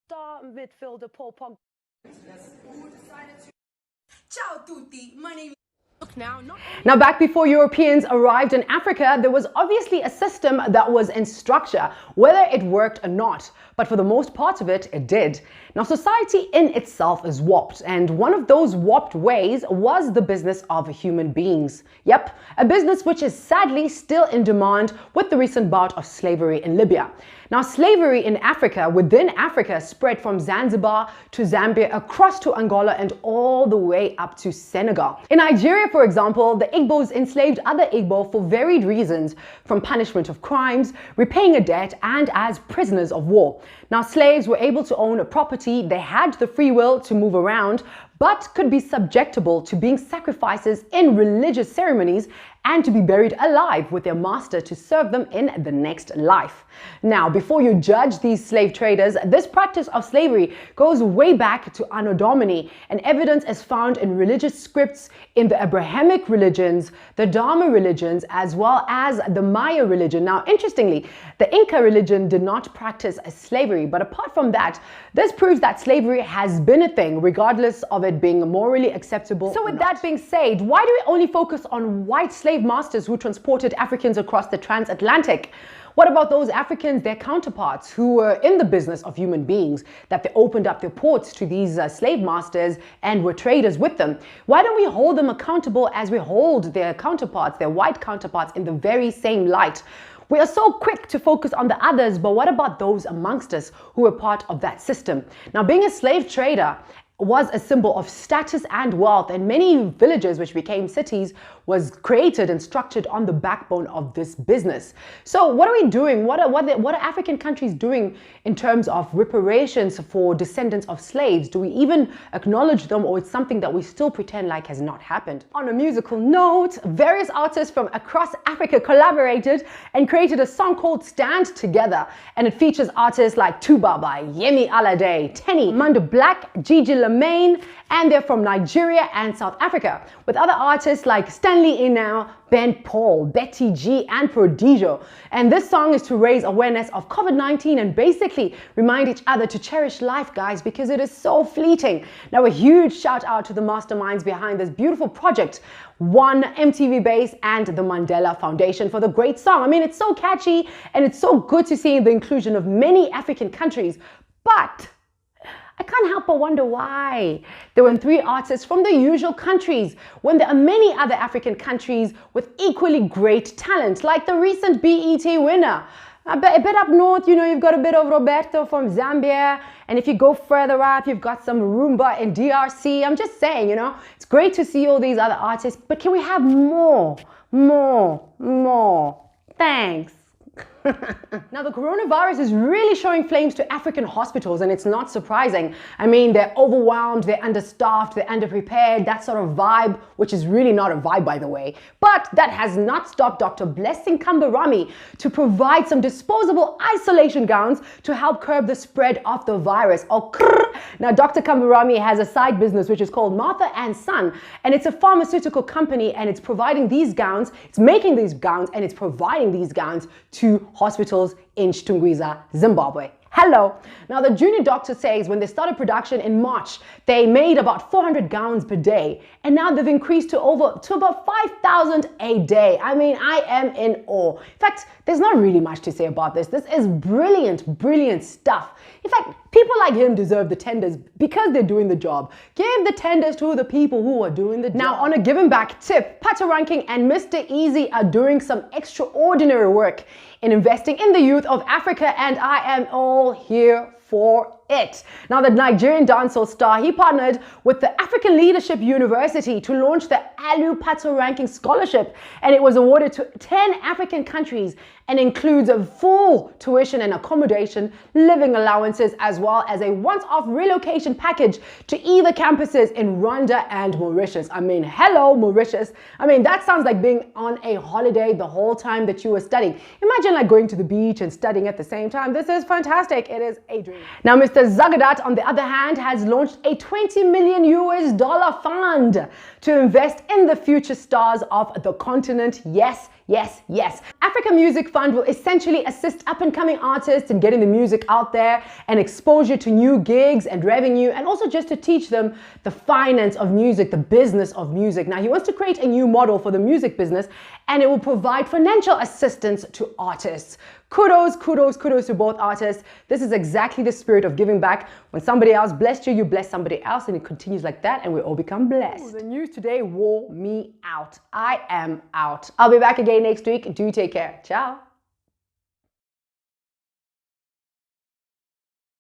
Star midfielder Paul Pogba. Ciao tutti, my name is... Now, back before Europeans arrived in Africa, there was obviously a system that was in structure, whether it worked or not. But for the most part of it, it did. Now, society in itself is warped, and one of those warped ways was the business of human beings. Yep, a business which is sadly still in demand with the recent bout of slavery in Libya. Now, slavery in Africa, within Africa, spread from Zanzibar to Zambia, across to Angola, and all the way up to Senegal. In Nigeria, for example, the Igbos enslaved other Igbo for varied reasons, from punishment of crimes, repaying a debt, and as prisoners of war. Now, slaves were able to own a property, they had the free will to move around, but could be subjectable to being sacrifices in religious ceremonies and to be buried alive with their master to serve them in the next life. Now, before you judge these slave traders, this practice of slavery goes way back to Anno Domini, and evidence is found in religious scripts in the Abrahamic religions, the Dharma religions, as well as the Maya religion. Now, interestingly, the Inca religion did not practice slavery, but apart from that, this proves that slavery has been a thing, regardless of it being morally acceptable. So with that being said, why do we only focus on white slave masters who transported Africans across the transatlantic? What about those Africans, their counterparts, who were in the business of human beings, that they opened up their ports to these slave masters and were traders with them? Why don't we hold them accountable as we hold their counterparts, their white counterparts, in the very same light? We are so quick to focus on the others, but what about those amongst us who were part of that system? Now, being a slave trader was a symbol of status and wealth, and many villages which became cities was created and structured on the backbone of this business. So what are we doing? What are African countries doing in terms of reparations for descendants of slaves? Do we even acknowledge them, or it's something that we still pretend like has not happened? On a musical note, various artists from across Africa collaborated and created a song called Stand Together, and it features artists like Tuba by Yemi Alade, Tenny, Mando Black, Gigi Lamaine, and they're from Nigeria and South Africa, with other artists like Stanley Inau, Ben Paul, Betty G, and Prodigio. And this song is to raise awareness of COVID-19 and basically remind each other to cherish life, guys, because it is so fleeting. Now, a huge shout out to the masterminds behind this beautiful project, One, MTV Base, and the Mandela Foundation, for the great song. I mean, it's so catchy and it's so good to see the inclusion of many African countries, but I can't help but wonder why. There were 3 artists from the usual countries when there are many other African countries with equally great talent, like the recent BET winner. A bit up north, you know, you've got a bit of Roberto from Zambia, and if you go further up, you've got some Rumba in DRC. I'm just saying, you know, it's great to see all these other artists, but can we have more? Thanks. Now, the coronavirus is really showing flames to African hospitals, and it's not surprising. I mean, they're overwhelmed, they're understaffed, they're underprepared, that sort of vibe, which is really not a vibe, by the way. But that has not stopped Dr. Blessing Kambarami to provide some disposable isolation gowns to help curb the spread of the virus. Now, Dr. Kambarami has a side business which is called Martha and Son, and it's a pharmaceutical company, and it's providing these gowns, it's making these gowns, and it's providing these gowns to hospitals in Chitungwiza, Zimbabwe. Hello. Now, the junior doctor says when they started production in March, they made about 400 gowns per day, and now they've increased to about 5,000 a day. I mean, I am in awe. In fact, there's not really much to say about this. This is brilliant stuff. In fact, people like him deserve the tenders because they're doing the job. Give the tenders to the people who are doing the job. Now, on a giving back tip, Patoranking and Mr. Easy are doing some extraordinary work in investing in the youth of Africa, and I am all here for it. Now, the Nigerian dancehall star, he partnered with the African Leadership University to launch the Alu Patoranking Scholarship, and it was awarded to 10 African countries and includes a full tuition and accommodation, living allowances, as well as a once-off relocation package to either campuses in Rwanda and Mauritius. I mean, hello, Mauritius. I mean, that sounds like being on a holiday the whole time that you were studying. Imagine like going to the beach and studying at the same time. This is fantastic. It is a dream. Now, Mr. Zagadat, on the other hand, has launched a $20 million fund to invest in the future stars of the continent. Yes, Yes, yes. Africa Music Fund will essentially assist up-and-coming artists in getting the music out there and exposure to new gigs and revenue, and also just to teach them the finance of music, the business of music. Now, he wants to create a new model for the music business, and it will provide financial assistance to artists. Kudos, kudos, kudos to both artists. This is exactly the spirit of giving back. When somebody else blessed you, you bless somebody else, and it continues like that, and we all become blessed. The news today wore me out. I am out. I'll be back again next week. Do take care. Ciao.